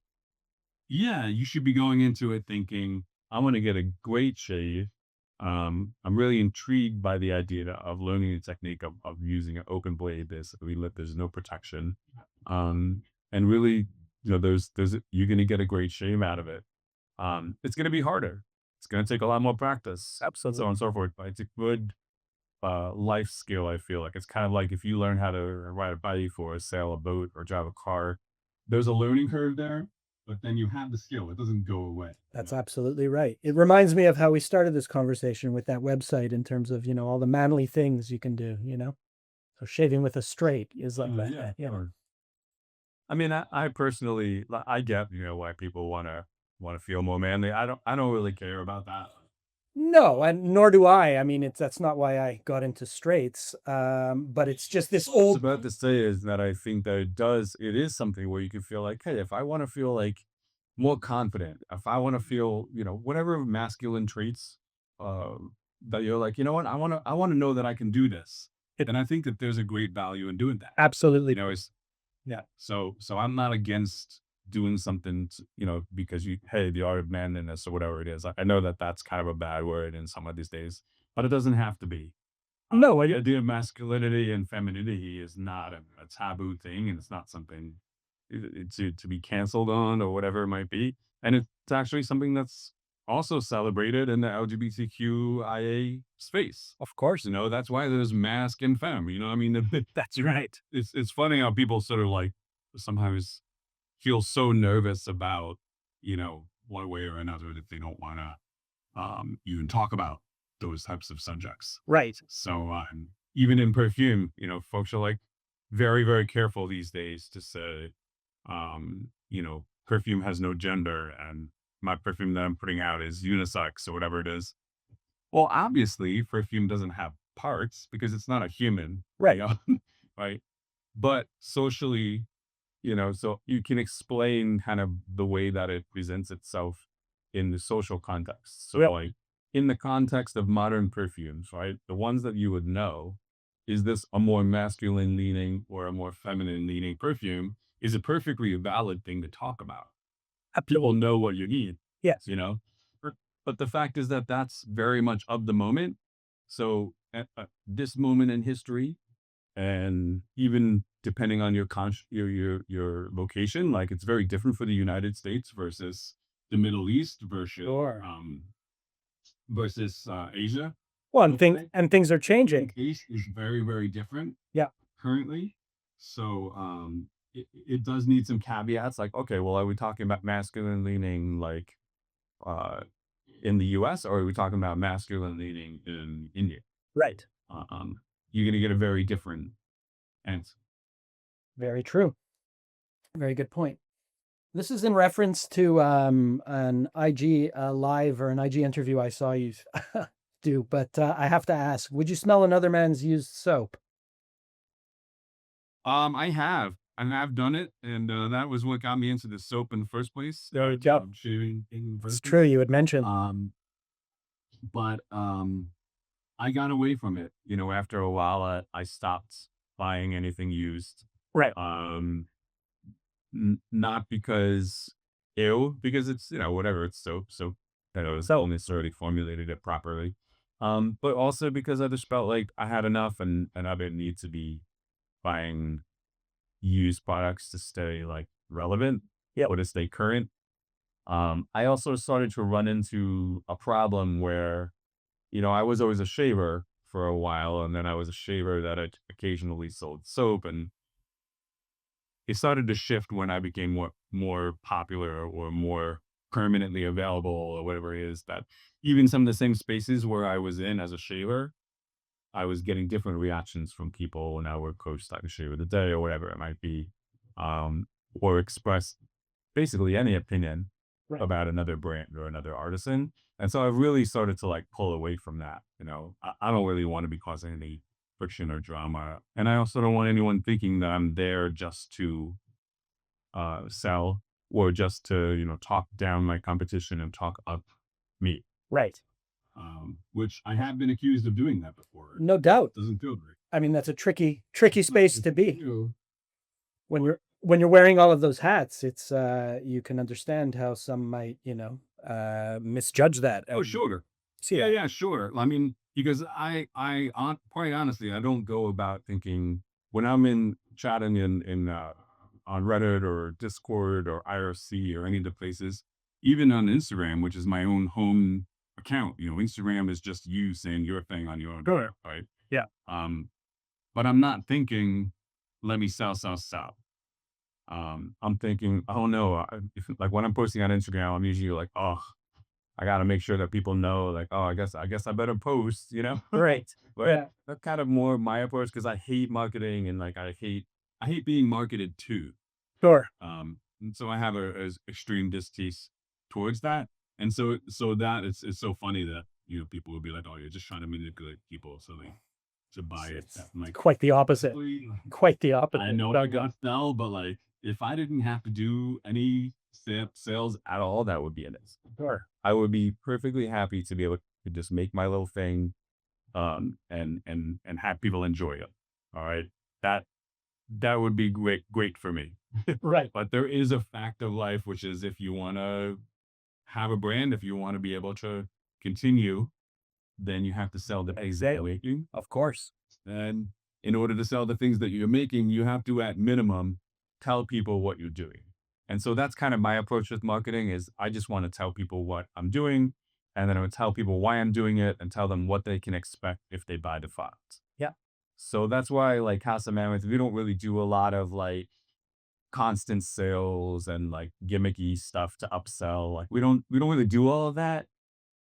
yeah, you should be going into it thinking, I want to get a great shave. I'm really intrigued by the idea of learning the technique of using an open blade. There's no protection. Um, and really, you're going to get a great shave out of it. It's going to be harder. It's going to take a lot more practice, and so on Absolutely. and so forth. But it's a good life skill. I feel like it's kind of like if you learn how to ride a bike or sail a boat or drive a car, there's a learning curve there, but then you have the skill. It doesn't go away. That's absolutely right. It reminds me of how we started this conversation with that website in terms of, all the manly things you can do. So shaving with a straight is like Yeah, that. Yeah. sure. I mean, I personally, I get, why people want to feel more manly. I don't really care about that. No, and nor do I. I mean, that's not why I got into straights. But it's just this What I was old about to say is that I think that it is something where you can feel like, hey, if I want to feel like more confident, if I want to feel, whatever masculine traits, uh, that you're like, you know what, I want to know that I can do this. it And I think that there's a great value in doing that. absolutely. It's Yeah. so I'm not against doing something, because hey, the art of manliness or whatever it is. I know that that's kind of a bad word in some of these days, but it doesn't have to be. No, The idea of masculinity and femininity is not a taboo thing, and it's not something to be canceled on or whatever it might be. And it's actually something that's also celebrated in the LGBTQIA space. of course. That's why there's masc and femme. I mean, That's right. it's funny how people sort of like sometimes feel so nervous about, one way or another that they don't want to even talk about those types of subjects. Right. So even in perfume, folks are like very, very careful these days to say, perfume has no gender and my perfume that I'm putting out is unisex or whatever it is. Well, obviously, perfume doesn't have parts because it's not a human, Right. right? But socially, so you can explain kind of the way that it presents itself in the social context. So, Yep. like in the context of modern perfumes, right? The ones that you would know, is this a more masculine leaning or a more feminine leaning perfume? Is a perfectly valid thing to talk about. People Absolutely. know what you need, Yes. you know? But the fact is that that's very much of the moment. So, at this moment in history, and even depending on your location, like it's very different for the United States versus the Middle East Sure. versus Asia, Well, and let's things say. and things are I changing. think Asia is very, very different Yeah. currently. So it does need some caveats. Like, okay, well, are we talking about masculine leaning like uh, in the US, or are we talking about masculine leaning in India? Right. Um, you're going to get a very different answer. Very true. Very good point. This is in reference to an IG live or an IG interview I saw you do, but I have to ask: would you smell another man's used soap? I have, and I've done it, and that was what got me into the soap in the first place, There you go. shaving in the It's first true. place. You had mentioned. Um, but I got away from it. After a while, I stopped buying anything used. Right. Um, not because ew, because it's whatever, it's soap, that I was So only necessarily formulated it properly. But also because I just felt like I had enough, and I didn't need to be buying used products to stay like relevant yep. or to stay current. I also started to run into a problem where, I was always a shaver for a while, and then I was a shaver that occasionally sold soap, and it started to shift when I became more popular or more permanently available or whatever it is, that even some of the same spaces where I was in as a shaver, I was getting different reactions from people when I would coach like a shave of the day or whatever it might be, or express basically any opinion Right. about another brand or another artisan. And so I've really started to like pull away from that. I don't really want to be causing any friction or drama. And I also don't want anyone thinking that I'm there just to sell or just to, talk down my competition and talk up me, Right. which I have been accused of doing that before. No doubt. Doesn't feel great. I mean, that's a tricky But space if to be. you When you're wearing all of those hats, it's you can understand how some might, misjudge that Oh, and sure. see Yeah, that. yeah, sure. I mean, because quite honestly, I don't go about thinking when I'm in chatting on Reddit or Discord or IRC or any of the places, even on Instagram, which is my own home account. Instagram is just you saying your thing on your own Sure. account, right? Yeah. Um, but I'm not thinking, let me sell, sell, sell. I'm thinking, oh no, like when I'm posting on Instagram, I'm usually like, oh, I gotta make sure that people know, like, oh, I guess I better post. Right. But Yeah. that's kind of more my approach because I hate marketing and like I hate being marketed to. Sure. And so I have a extreme distaste towards that. And so that it's so funny that people will be like, oh, you're just trying to manipulate people so they to buy it. It's I'm like, quite the opposite. honestly, Quite the I opposite. know I got sell, but like if I didn't have to do any sales at all, that would be it. Sure. I would be perfectly happy to be able to just make my little thing, and have people enjoy it. All right, that that would be great for me. Right. But there is a fact of life, which is if you want to have a brand, if you want to be able to continue, then you have to sell the things that you're Exactly. making. Of course. And in order to sell the things that you're making, you have to, at minimum, tell people what you're doing. And so that's kind of my approach with marketing is I just want to tell people what I'm doing, and then I would tell people why I'm doing it and tell them what they can expect if they buy the product. Yeah. So that's why like House of Mammoth, we don't really do a lot of like constant sales and like gimmicky stuff to upsell. Like we don't really do all of that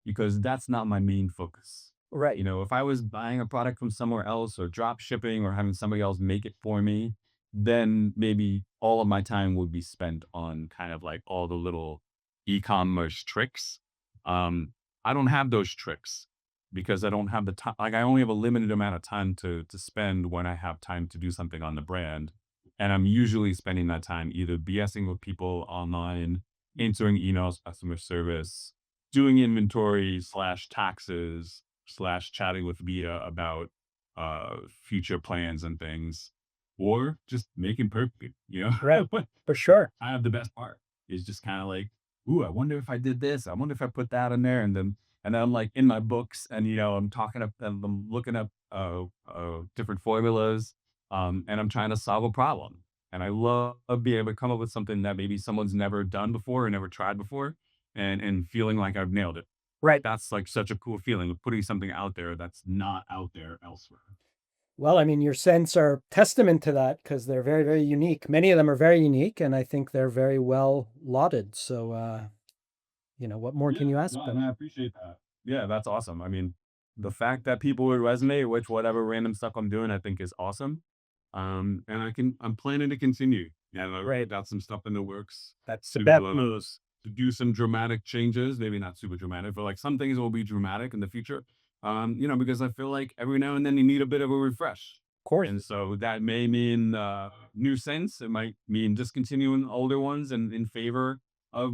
because that's not my main focus. Right. If I was buying a product from somewhere else or drop shipping or having somebody else make it for me, then maybe all of my time would be spent on kind of like all the little e-commerce tricks. Um, I don't have those tricks because I don't have the time. Like I only have a limited amount of time to spend when I have time to do something on the brand. And I'm usually spending that time either BSing with people online, answering emails, customer service, doing inventory slash taxes slash chatting with Via about future plans and things, or just making perfect, Right. but For sure. I have the best part is just kind of like, ooh, I wonder if I did this. I wonder if I put that in there. And then I'm like in my books and, I'm talking up and I'm looking up different formulas. And I'm trying to solve a problem. And I love being able to come up with something that maybe someone's never done before or never tried before. and feeling like I've nailed it. Right. That's like such a cool feeling of putting something out there that's not out there elsewhere. Well, I mean, your scents are testament to that because they're very, very unique. Many of them are very unique, and I think they're very well lauded. So, what more can Yeah, you ask no, and them? I appreciate that. Yeah, that's awesome. I mean, the fact that people would resonate with whatever random stuff I'm doing, I think is awesome. And I'm planning to continue. Yeah, I Right. got some stuff in the works That's the to bet to do some dramatic changes. Maybe not super dramatic, but like some things will be dramatic in the future. Because I feel like every now and then you need a bit of a refresh. Of course. And so that may mean new scents. It might mean discontinuing older ones and in favor of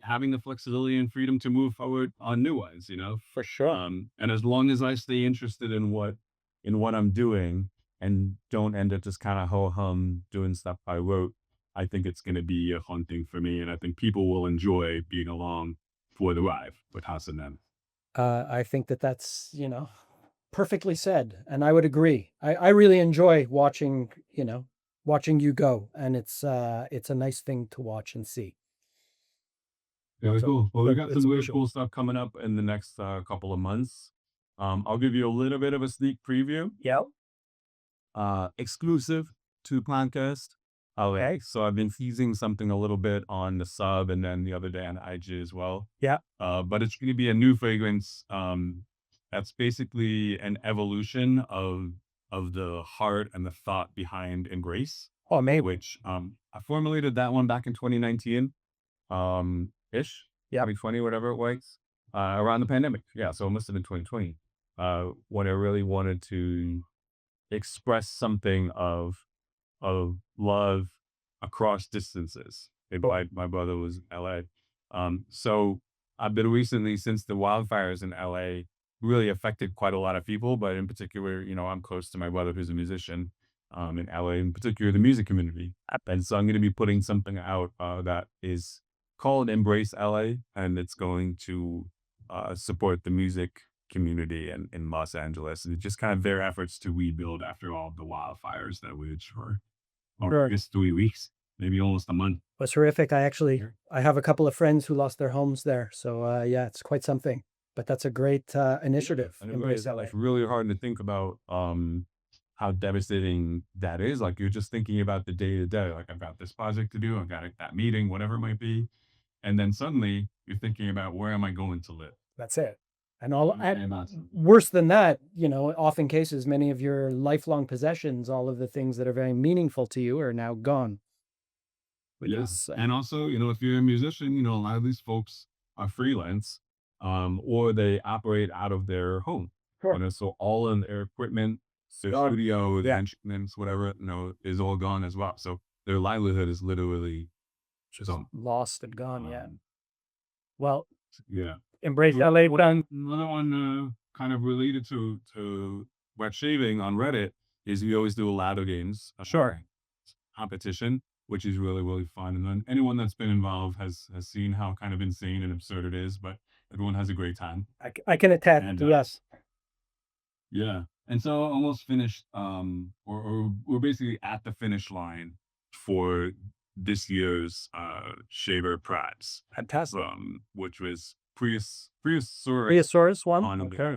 having the flexibility and freedom to move forward on new ones, you know? For sure. And as long as I stay interested in what I'm doing and don't end up just kind of ho hum doing stuff I wrote, I think it's going to be a fun thing for me. And I think people will enjoy being along for the ride with House of Mammoth. I think that that's, perfectly said, and I would agree. I really enjoy watching you go, and it's a nice thing to watch and see. Very So, cool. Well, we look, got it's some really visual. cool stuff coming up in the next couple of months. I'll give you a little bit of a sneak preview. Yeah. Exclusive to podcast. Okay, so I've been teasing something a little bit on the sub and then the other day on IG as well. Yeah. But it's going to be a new fragrance. That's basically an evolution of the heart and the thought behind Embrace, Oh, maybe. which I formulated that one back in 2019, ish, Yeah. 2020, whatever it was, around the pandemic. Yeah, so it must have been 2020. When I really wanted to express something of love across distances. Cool. My brother was in LA. So I've been recently, since the wildfires in LA really affected quite a lot of people, but in particular, I'm close to my brother who's a musician in LA, in particular the music community. And so I'm going to be putting something out that is called Embrace LA, and it's going to support the music community in Los Angeles, and just kind of their efforts to rebuild after all of the wildfires that waged for, or I Sure. guess 3 weeks, maybe almost a month. Was horrific. Here. I have a couple of friends who lost their homes there, so, yeah, it's quite something, but that's a great, Yeah, initiative, and it really Embrace is like LA. really hard to think about how devastating that is. Like you're just thinking about the day to day. Like I've got this project to do, I've got that meeting, whatever it might be, and then suddenly you're thinking about where am I going to live? That's it. And And that's worse than that, often cases, many of your lifelong possessions, all of the things that are very meaningful to you are now gone, which Yeah. is, And also, if you're a musician, a lot of these folks are freelance, or they operate out of their home. sure. So all of their equipment, their studio, their Yeah. instruments, whatever, is all gone as well. So their livelihood is literally Just gone. lost and gone, yeah. Um, Well, yeah. Embrace So LA done. another one kind of related to wet shaving on Reddit is we always do a ladder games. Sure. Competition, which is really, really fun. And then anyone that's been involved has seen how kind of insane and absurd it is, but everyone has a great time. I can attest, And yes. yeah, and so almost finished, or we're basically at the finish line for this year's Shaver Prize, Fantastic. which was Priusaurus Rheosaurus one? on Okay.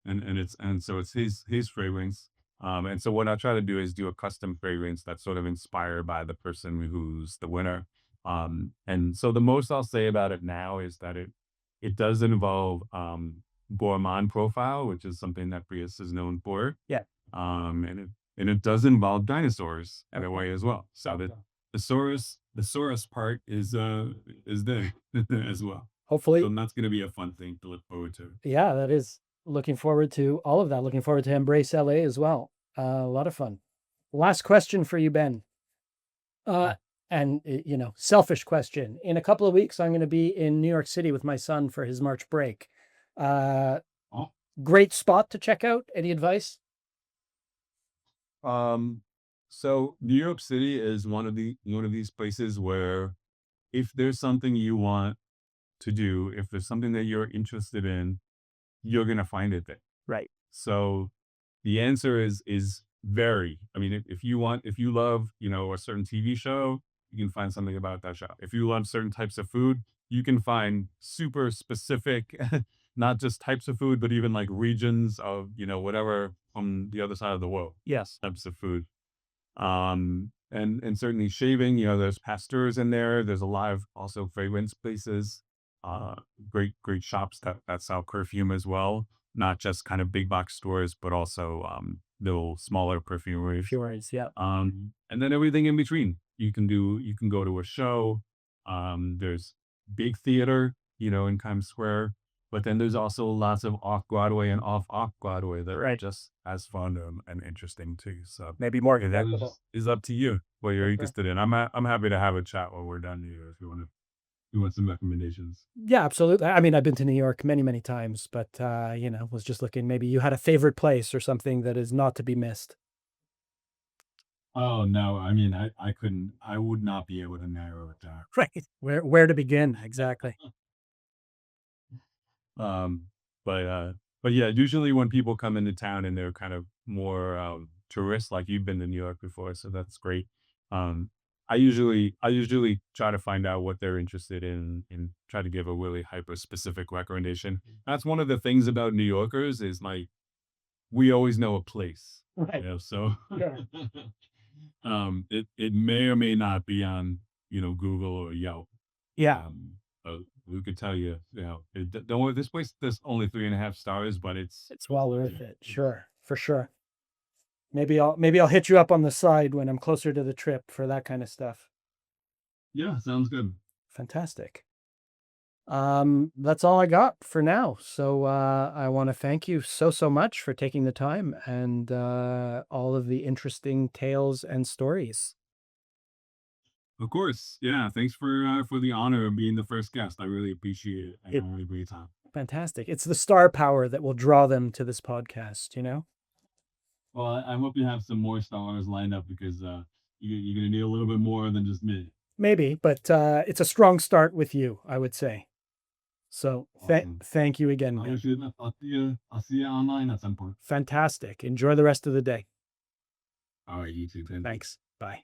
and so it's his fragrance. And so what I try to do is do a custom fragrance that's sort of inspired by the person who's the winner. And so the most I'll say about it now is that it does involve gourmand profile, which is something that Prius is known for. Yeah. And it does involve dinosaurs in a Okay. way as well. So the saurus part is there as well. Hopefully, So that's going to be a fun thing to look forward to. yeah, that is. Looking forward to all of that. Looking forward to Embrace LA as well. A lot of fun. Last question for you, Ben. Uh, and selfish question. In a couple of weeks, I'm going to be in New York City with my son for his March break. Uh, Oh, Great spot to check out. Any advice? Um, so New York City is one of these places where if there's something you want to do, if there's something that you're interested in, you're gonna find it there. Right. So the answer is very. I mean, if you love, a certain TV show, you can find something about that show. If you love certain types of food, you can find super specific, not just types of food, but even like regions of, whatever from the other side of the world, Yes. types of food. And certainly shaving, there's pasteurs in there. There's a lot of also fragrance places, uh, great shops that sell perfume as well, not just kind of big box stores, but also little smaller perfumeries. Fjords, yeah. And then everything in between. You can go to a show. There's big theater, in Times Square, but then there's also lots of off Broadway and off Broadway that are Right. just as fun and interesting too. So Maybe more yeah, that accessible. is up to you what you're For sure. interested in. I'm happy to have a chat when we're done here if you want some recommendations. Yeah, absolutely. I mean, I've been to New York many, many times, but, was just looking, maybe you had a favorite place or something that is not to be missed. Oh no, I mean I would not be able to narrow it down. Right. Where to begin? Exactly. Um, but yeah, usually when people come into town and they're kind of more tourists, like you've been to New York before, so that's great. Um, I usually try to find out what they're interested in and try to give a really hyper specific recommendation. That's one of the things about New Yorkers is like we always know a place, Right. so Sure. it may or may not be on Google or Yelp. Yeah, Um, we could tell you, don't worry, this place there's only 3.5 stars, but it's it's well yeah, worth it. Sure, for sure. Maybe I'll hit you up on the side when I'm closer to the trip for that kind of stuff. yeah, sounds good. Fantastic. That's all I got for now. So I want to thank you so so much for taking the time and all of the interesting tales and stories. Of course, yeah. Thanks for the honor of being the first guest. I really appreciate it, and I It had a great time. fantastic. It's the star power that will draw them to this podcast, you know? Well, I hope you have some more stars lined up because you're gonna need a little bit more than just me. Maybe, but it's a strong start with you, I would say. So Awesome. thank you again, I man. wish you the best. I'll see you online at some point. Fantastic. Enjoy the rest of the day. All right, you too. Thank you. Thanks. Bye.